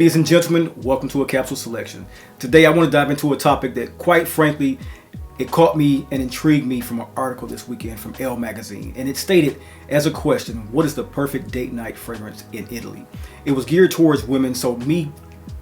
Ladies and gentlemen, welcome to a capsule selection. Today I want to dive into a topic that, quite frankly, it caught me and intrigued me from an article this weekend from ELLE Magazine. And it stated as a question, what is the perfect date night fragrance in Italy? It was geared towards women, so me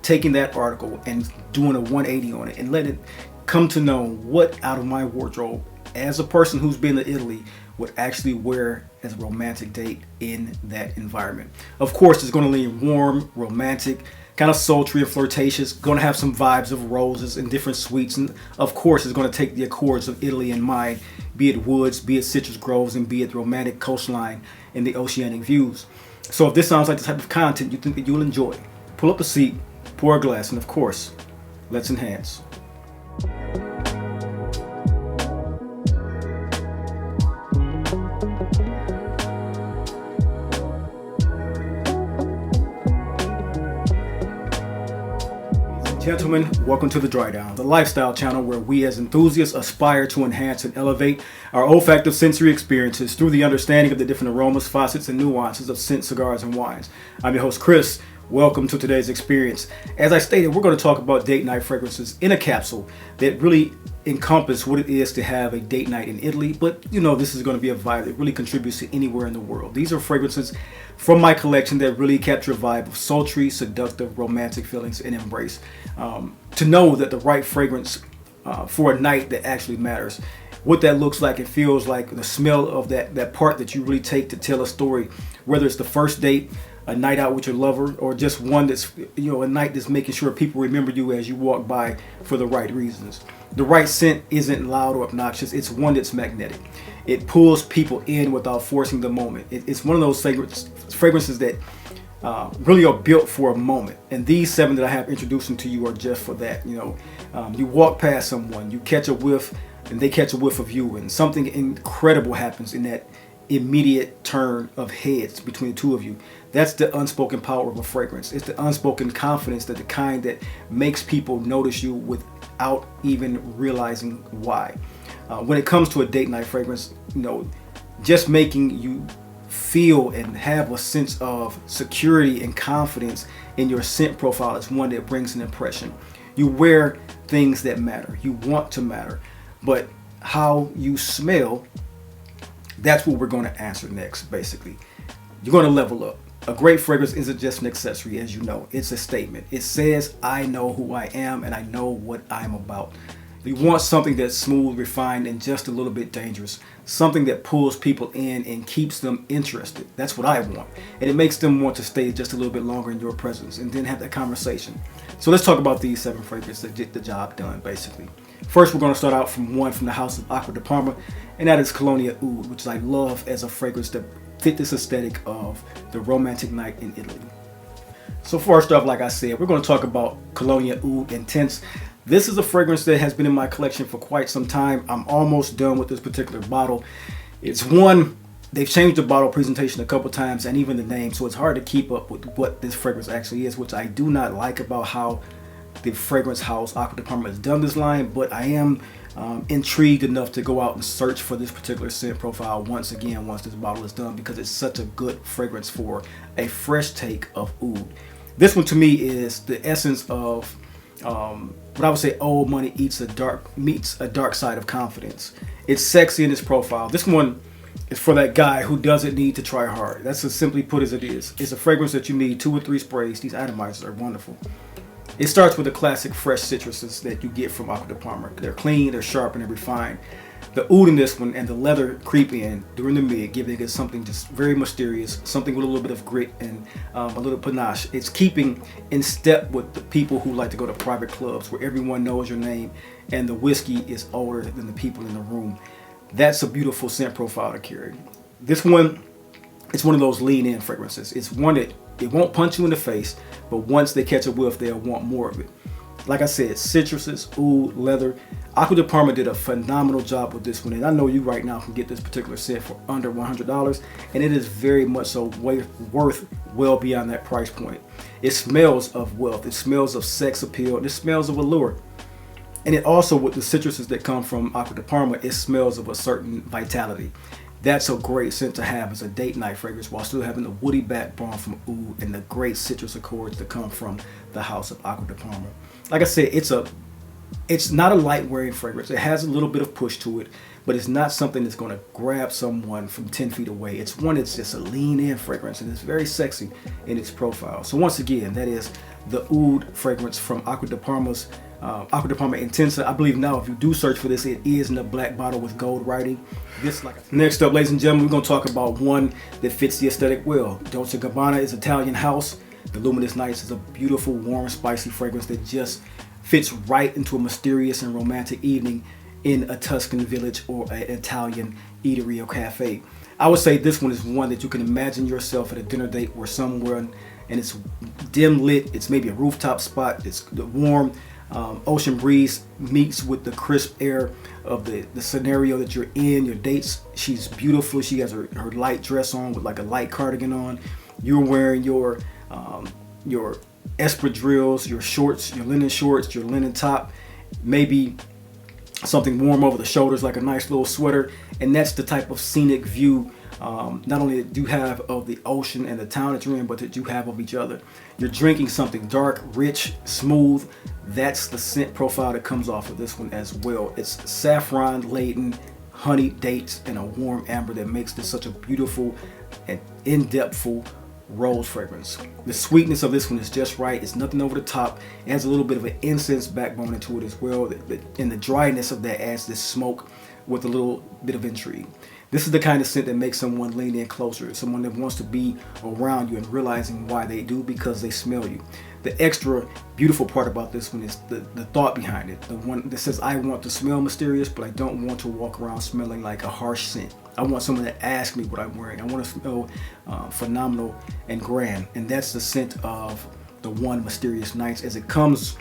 taking that article and doing a 180 on it and letting it come to know what out of my wardrobe as a person who's been to Italy would actually wear as a romantic date in that environment. Of course, it's going to lean warm, romantic, kind of sultry and flirtatious, going to have some vibes of roses and different sweets, and of course it's going to take the accords of Italy in mind, be it woods, be it citrus groves, and be it the romantic coastline and the oceanic views. So if this sounds like the type of content you think that you'll enjoy, pull up a seat, pour a glass, and of course, let's enhance. Gentlemen, welcome to The Dry Down, the lifestyle channel where we as enthusiasts aspire to enhance and elevate our olfactive sensory experiences through the understanding of the different aromas, facets, and nuances of scent, cigars, and wines. I'm your host, Chris. Welcome to today's experience. As I stated, we're going to talk about date night fragrances in a capsule that really encompass what it is to have a date night in Italy, but you know, this is going to be a vibe that really contributes to anywhere in the world. These are fragrances from my collection that really capture a vibe of sultry, seductive, romantic feelings and embrace. To know that the right fragrance for a night that actually matters, what that looks like and feels like, the smell of that part that you really take to tell a story, whether it's the first date, a night out with your lover, or just one that's, you know, a night that's making sure people remember you as you walk by for the right reasons. The right scent isn't loud or obnoxious. It's one that's magnetic. It pulls people in without forcing the moment. It's one of those fragrances that really are built for a moment. And these 7 that I have introducing to you are just for that. You know, you walk past someone, you catch a whiff, and they catch a whiff of you, and something incredible happens in that immediate turn of heads between the two of you. That's the unspoken power of a fragrance. It's the unspoken confidence, that the kind that makes people notice you without even realizing why. When it comes to a date night fragrance, you know, just making you feel and have a sense of security and confidence in your scent profile is one that brings an impression. You wear things that matter. You want to matter. But how you smell, that's what we're going to answer next, basically. You're going to level up. A great fragrance isn't just an accessory, as you know. It's a statement. It says, I know who I am and I know what I'm about. You want something that's smooth, refined, and just a little bit dangerous. Something that pulls people in and keeps them interested. That's what I want. And it makes them want to stay just a little bit longer in your presence and then have that conversation. So let's talk about these 7 fragrances that get the job done, basically. First, we're going to start out from one from the house of Acqua de Parma, and that is Colonia Oud, which I love as a fragrance that fit this aesthetic of the romantic night in Italy. So first off, like I said, we're going to talk about Colonia Oud Intense. This is a fragrance that has been in my collection for quite some time. I'm almost done with this particular bottle. It's one, they've changed the bottle presentation a couple times and even the name, so it's hard to keep up with what this fragrance actually is, which I do not like about how the fragrance house Acqua de Parma has done this line, but I am intrigued enough to go out and search for this particular scent profile once this bottle is done, because it's such a good fragrance for a fresh take of oud. This one to me is the essence of what I would say old money meets a dark side of confidence. It's sexy in its profile. This one is for that guy who doesn't need to try hard. That's as simply put as it is. It's a fragrance that you need 2 or 3 sprays. These atomizers are wonderful. It starts with the classic fresh citruses that you get from Acqua de Parma. They're clean, they're sharp, and they're refined. The oud in this one and the leather creep in during the mid, giving it something just very mysterious, something with a little bit of grit and a little panache. It's keeping in step with the people who like to go to private clubs where everyone knows your name and the whiskey is older than the people in the room. That's a beautiful scent profile to carry. This one, it's one of those lean-in fragrances. It's one that it won't punch you in the face, but once they catch a whiff, they'll want more of it. Like I said, citruses, oud, leather. Acqua de Parma did a phenomenal job with this one, and I know you right now can get this particular scent for under $100, and it is very much so worth well beyond that price point. It smells of wealth, it smells of sex appeal, and it smells of allure. And it also, with the citruses that come from Acqua de Parma, it smells of a certain vitality. That's a great scent to have as a date night fragrance while still having the woody backbone from oud and the great citrus accords that come from the house of Acqua di Parma. Like I said, it's not a light wearing fragrance. It has a little bit of push to it, but it's not something that's going to grab someone from 10 feet away. It's one that's just a lean in fragrance, and it's very sexy in its profile. So once again, that is the oud fragrance from Acqua di Parma's Acqua di Parma Intensa. I believe now if you do search for this, it is in a black bottle with gold writing. Next up, ladies and gentlemen, we're going to talk about one that fits the aesthetic well. Dolce & Gabbana is Italian house. The Luminous Nights is a beautiful, warm, spicy fragrance that just fits right into a mysterious and romantic evening in a Tuscan village or an Italian eatery or cafe. I would say this one is one that you can imagine yourself at a dinner date or somewhere, and it's dim lit. It's maybe a rooftop spot. It's the warm ocean breeze meets with the crisp air of the scenario that you're in. Your dates, she's beautiful. She has her light dress on with like a light cardigan on. You're wearing your espadrilles, your shorts, your linen top, maybe something warm over the shoulders like a nice little sweater. And that's the type of scenic view not only that you have of the ocean and the town that you're in, but that you have of each other. You're drinking something dark, rich, smooth. That's the scent profile that comes off of this one as well. It's saffron laden, honey dates, and a warm amber that makes this such a beautiful and in-depthful rose fragrance. The sweetness of this one is just right. It's nothing over the top. It has a little bit of an incense backbone into it as well. And the dryness of that adds this smoke with a little bit of intrigue. This is the kind of scent that makes someone lean in closer, someone that wants to be around you and realizing why they do, because they smell you. The extra beautiful part about this one is the thought behind it. The one that says, I want to smell mysterious, but I don't want to walk around smelling like a harsh scent. I want someone to ask me what I'm wearing. I want to smell phenomenal and grand. And that's the scent of the one Mysterious Nights as it comes.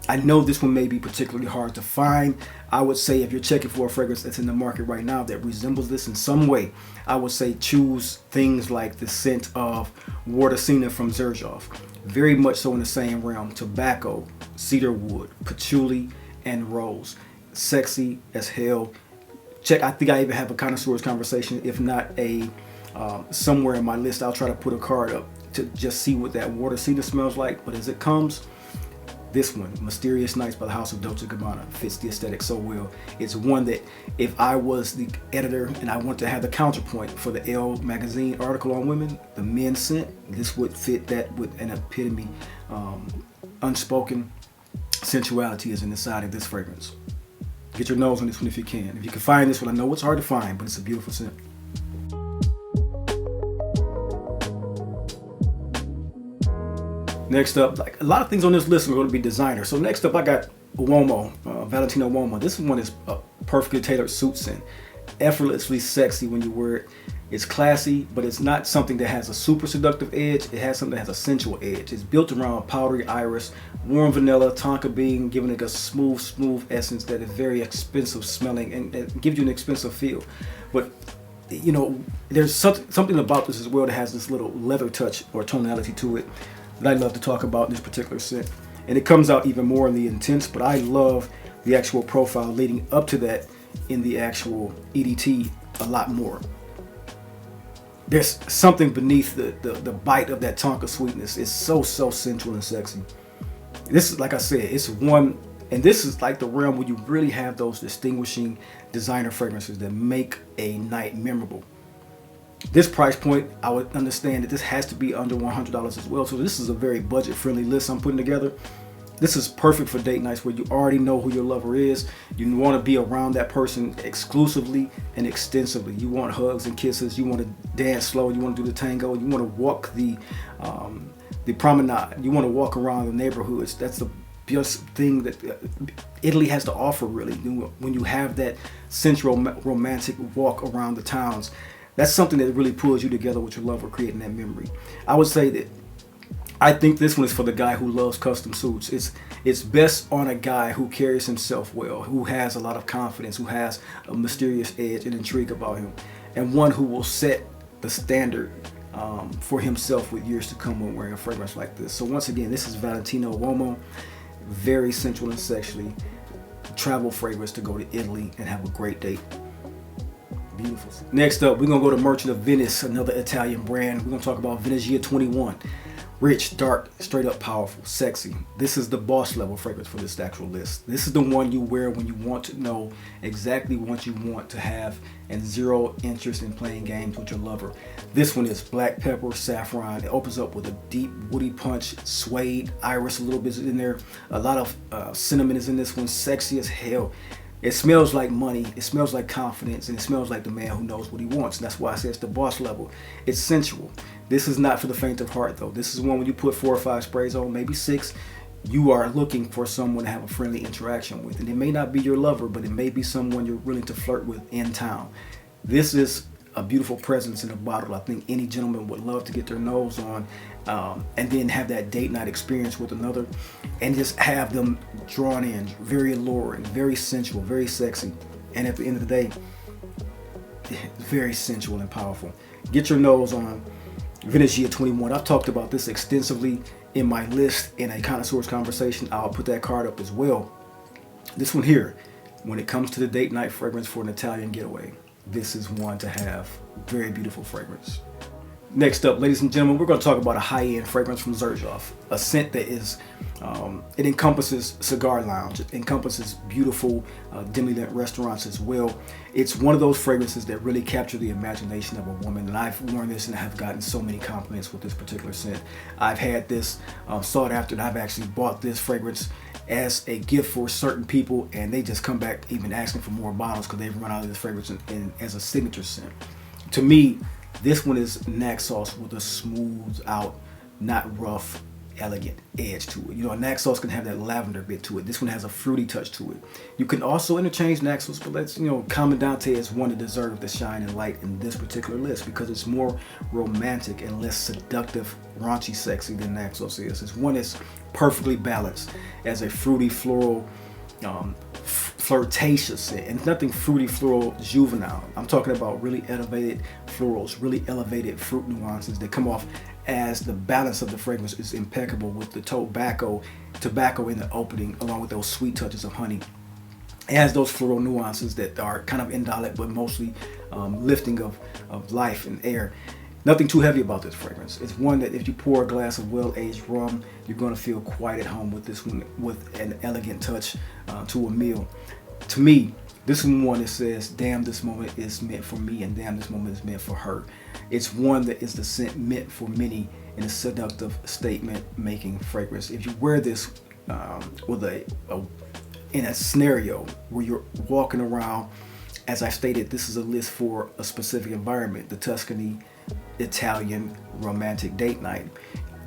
I know this one may be particularly hard to find. I would say if you're checking for a fragrance that's in the market right now that resembles this in some way, I would say choose things like the scent of Wardacina from Xerjoff. Very much so in the same realm. Tobacco, cedarwood, patchouli, and rose. Sexy as hell. I think I even have a connoisseur's conversation. If not somewhere in my list, I'll try to put a card up to just see what that Wardacina smells like. But as it comes, this one, Mysterious Nights by the House of Dolce & Gabbana, fits the aesthetic so well. It's one that if I was the editor and I want to have the counterpoint for the ELLE Magazine article on women, the men's scent, this would fit that with an epitome. Unspoken sensuality is in the side of this fragrance. Get your nose on this one if you can. If you can find this one, I know it's hard to find, but it's a beautiful scent. Next up, like a lot of things on this list are going to be designer. So next up, I got Uomo, Valentino Uomo. This one is a perfectly tailored suit scent. Effortlessly sexy when you wear it. It's classy, but it's not something that has a super seductive edge. It has something that has a sensual edge. It's built around powdery iris, warm vanilla, tonka bean, giving it a smooth essence that is very expensive smelling and gives you an expensive feel. But you know, there's something about this as well that has this little leather touch or tonality to it that I love to talk about in this particular scent. And it comes out even more in the intense, but I love the actual profile leading up to that in the actual EDT a lot more. There's something beneath the bite of that tonka sweetness. It's so sensual and sexy. This is, like I said, it's one, and this is like the realm where you really have those distinguishing designer fragrances that make a night memorable. This price point, I would understand that this has to be under $100 as well. So this is a very budget-friendly list I'm putting together. This is perfect for date nights where you already know who your lover is. You want to be around that person exclusively and extensively. You want hugs and kisses. You want to dance slow. You want to do the tango. You want to walk the promenade. You want to walk around the neighborhoods. That's the best thing that Italy has to offer, really. When you have that sensual, romantic walk around the towns, that's something that really pulls you together with your lover, creating that memory. I would say that I think this one is for the guy who loves custom suits. It's best on a guy who carries himself well, who has a lot of confidence, who has a mysterious edge and intrigue about him, and one who will set the standard for himself with years to come when wearing a fragrance like this. So once again, this is Valentino Uomo, very sensual and sexually travel fragrance to go to Italy and have a great date. Beautiful. Next up, we're going to go to Merchant of Venice, another Italian brand. We're going to talk about Venezia 21. Rich, dark, straight up powerful, sexy. This is the boss level fragrance for this actual list. This is the one you wear when you want to know exactly what you want to have and zero interest in playing games with your lover. This one is black pepper, saffron. It opens up with a deep woody punch, suede, iris a little bit in there. A lot of cinnamon is in this one, sexy as hell. It smells like money, it smells like confidence, and it smells like the man who knows what he wants. And that's why I say it's the boss level. It's sensual. This is not for the faint of heart though. This is one when you put 4 or 5 sprays on, maybe 6, you are looking for someone to have a friendly interaction with. And it may not be your lover, but it may be someone you're willing to flirt with in town. This is a beautiful presence in a bottle. I think any gentleman would love to get their nose on and then have that date night experience with another and just have them drawn in, very alluring, very sensual, very sexy. And at the end of the day, very sensual and powerful. Get your nose on Venezia 21. I've talked about this extensively in my list in a connoisseur's conversation. I'll put that card up as well. This one here, when it comes to the date night fragrance for an Italian getaway, this is one to have. Very beautiful fragrance. Next up, ladies and gentlemen, we're going to talk about a high-end fragrance from Xerjoff. A scent that is, it encompasses cigar lounge. It encompasses beautiful dimly lit restaurants as well. It's one of those fragrances that really capture the imagination of a woman. And I've worn this and have gotten so many compliments with this particular scent. I've had this sought after, and I've actually bought this fragrance as a gift for certain people, and they just come back even asking for more bottles because they've run out of this fragrance as a signature scent. To me, this one is Naxos with a smooth out, not rough, elegant edge to it. You know, Naxos can have that lavender bit to it. This one has a fruity touch to it. You can also interchange Naxos, but let's, Comandante is one that deserves the shine and light in this particular list because it's more romantic and less seductive, raunchy, sexy than Naxos is. It's one that's perfectly balanced as a fruity, floral, flirtatious scent, and nothing fruity, floral, juvenile. I'm talking about really elevated florals, really elevated fruit nuances that come off as the balance of the fragrance is impeccable with the tobacco in the opening, along with those sweet touches of honey. It has those floral nuances that are kind of indolent, but mostly lifting of life and air. Nothing too heavy about this fragrance. It's one that if you pour a glass of well-aged rum, you're going to feel quite at home with this one, with an elegant touch to a meal. To me, this is one that says, damn, this moment is meant for me, and damn, this moment is meant for her. It's one that is the scent meant for many in a seductive statement-making fragrance. If you wear this with in a scenario where you're walking around, as I stated, this is a list for a specific environment, the Tuscany Italian romantic date night.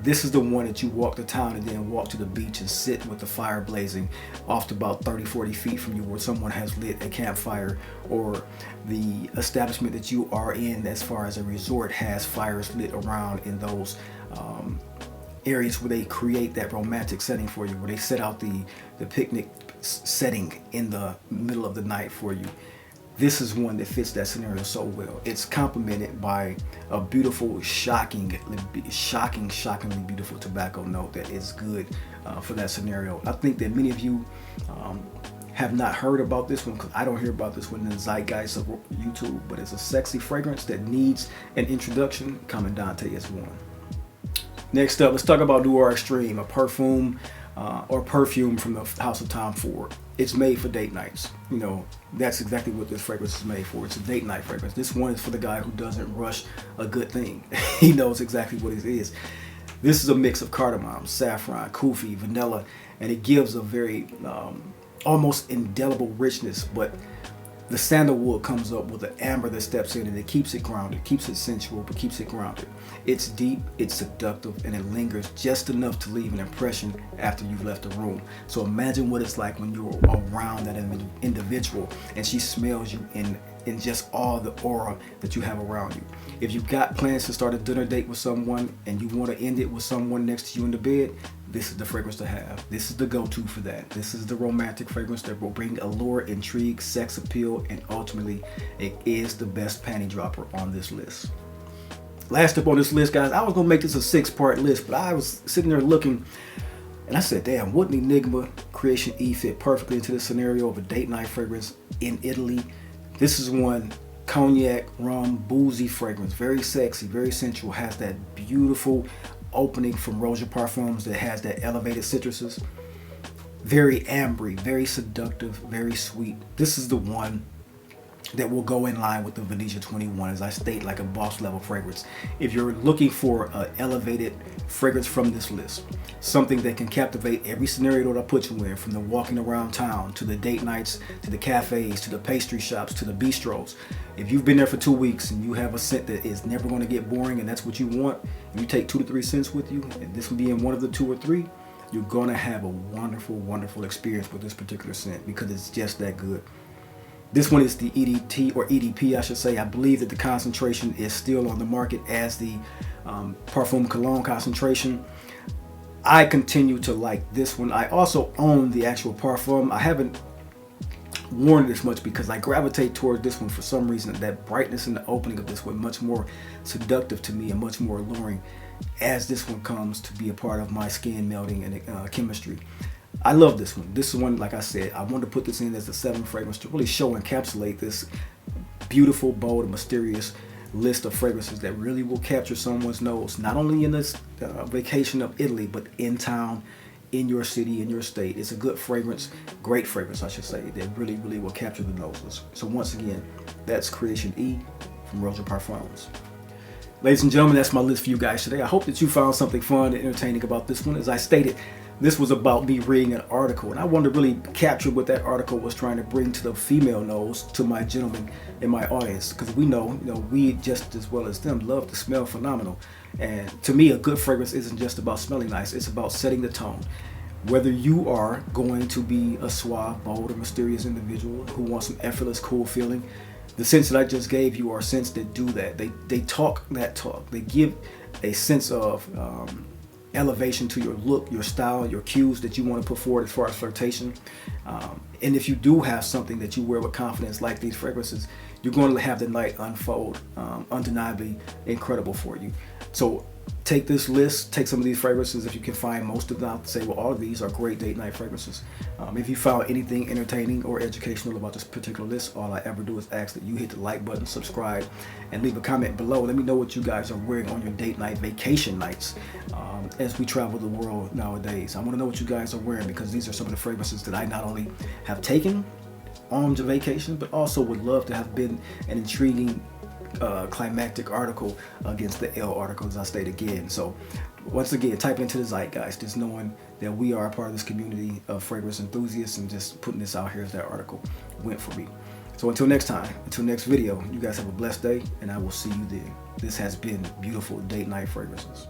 This is the one that you walk the town and then walk to the beach and sit with the fire blazing off to about 30-40 feet from you, where someone has lit a campfire, or the establishment that you are in as far as a resort has fires lit around in those areas where they create that romantic setting for you, where they set out the picnic setting in the middle of the night for you. This is one that fits that scenario so well. It's complemented by a beautiful, shockingly beautiful tobacco note that is good for that scenario. I think that many of you have not heard about this one, because I don't hear about this one in the zeitgeist of YouTube, but it's a sexy fragrance that needs an introduction. Comandante is one. Next up, let's talk about Noir Extreme, a perfume from the house of Tom Ford. It's made for date nights. That's exactly what this fragrance is made for. It's a date night fragrance. This one is for the guy who doesn't rush a good thing. He knows exactly what it is. This is a mix of cardamom, saffron, kufi, vanilla, and it gives a very almost indelible richness, but the sandalwood comes up with the amber that steps in, and it keeps it grounded, keeps it sensual, but keeps it grounded. It's deep, it's seductive, and it lingers just enough to leave an impression after you've left the room. So imagine what it's like when you're around that individual and she smells you in just all the aura that you have around you. If you've got plans to start a dinner date with someone and you want to end it with someone next to you in the bed, this is the fragrance to have. This is the go-to for that. This is the romantic fragrance that will bring allure, intrigue, sex appeal, and ultimately it is the best panty dropper on this list. Last up on this list, guys, I was gonna make this a 6-part list, but I was sitting there looking and I said, damn, wouldn't Enigma Creation E fit perfectly into the scenario of a date night fragrance in Italy? This is one cognac, rum, boozy fragrance. Very sexy, very sensual. Has that beautiful opening from Roja Parfums that has that elevated citruses. Very ambery, very seductive, very sweet. This is the one that will go in line with the Venezia 21, as I state, like a boss level fragrance. If you're looking for an elevated fragrance from this list, something that can captivate every scenario that I put you in, from the walking around town, to the date nights, to the cafes, to the pastry shops, to the bistros. If you've been there for 2 weeks and you have a scent that is never going to get boring and that's what you want, and you take 2 to 3 scents with you, and this will be in one of the 2 or 3, you're going to have a wonderful, wonderful experience with this particular scent because it's just that good. This one is the EDT, or EDP I should say. I believe that the concentration is still on the market as the Parfum Cologne concentration. I continue to like this one. I also own the actual Parfum. I haven't worn it as much because I gravitate toward this one for some reason. That brightness in the opening of this one much more seductive to me and much more alluring as this one comes to be a part of my skin melting and chemistry. I love this one. This one, like I said, I wanted to put this in as the 7th fragrance to really show and encapsulate this beautiful, bold, and mysterious list of fragrances that really will capture someone's nose, not only in this vacation of Italy, but in town, in your city, in your state. It's a good fragrance, great fragrance, I should say, that really, really will capture the noses. So once again, that's Creation E from Roja Parfums. Ladies and gentlemen, that's my list for you guys today. I hope that you found something fun and entertaining about this one. As I stated, this was about me reading an article, and I wanted to really capture what that article was trying to bring to the female nose, to my gentlemen in my audience, because we know, we just as well as them love to smell phenomenal. And to me, a good fragrance isn't just about smelling nice, it's about setting the tone. Whether you are going to be a suave, bold, or mysterious individual who wants some effortless, cool feeling, the scents that I just gave you are scents that do that. They talk that talk. They give a sense of elevation to your look, your style, your cues that you want to put forward as far as flirtation. And if you do have something that you wear with confidence like these fragrances, you're going to have the night unfold undeniably incredible for you. So take this list, take some of these fragrances if you can find most of them. Say, well, all of these are great date night fragrances. If you found anything entertaining or educational about this particular list, all I ever do is ask that you hit the like button, subscribe, and leave a comment below. Let me know what you guys are wearing on your date night, vacation nights, as we travel the world nowadays. I want to know what you guys are wearing, because these are some of the fragrances that I not only have taken on to vacation, but also would love to have been an intriguing climactic article against the ELLE articles, I state again. So once again, type into the zeitgeist, just knowing that we are a part of this community of fragrance enthusiasts, and just putting this out here as that article went for me. So until next time, until next video, you guys have a blessed day, and I will see you then. This has been Beautiful Date Night Fragrances.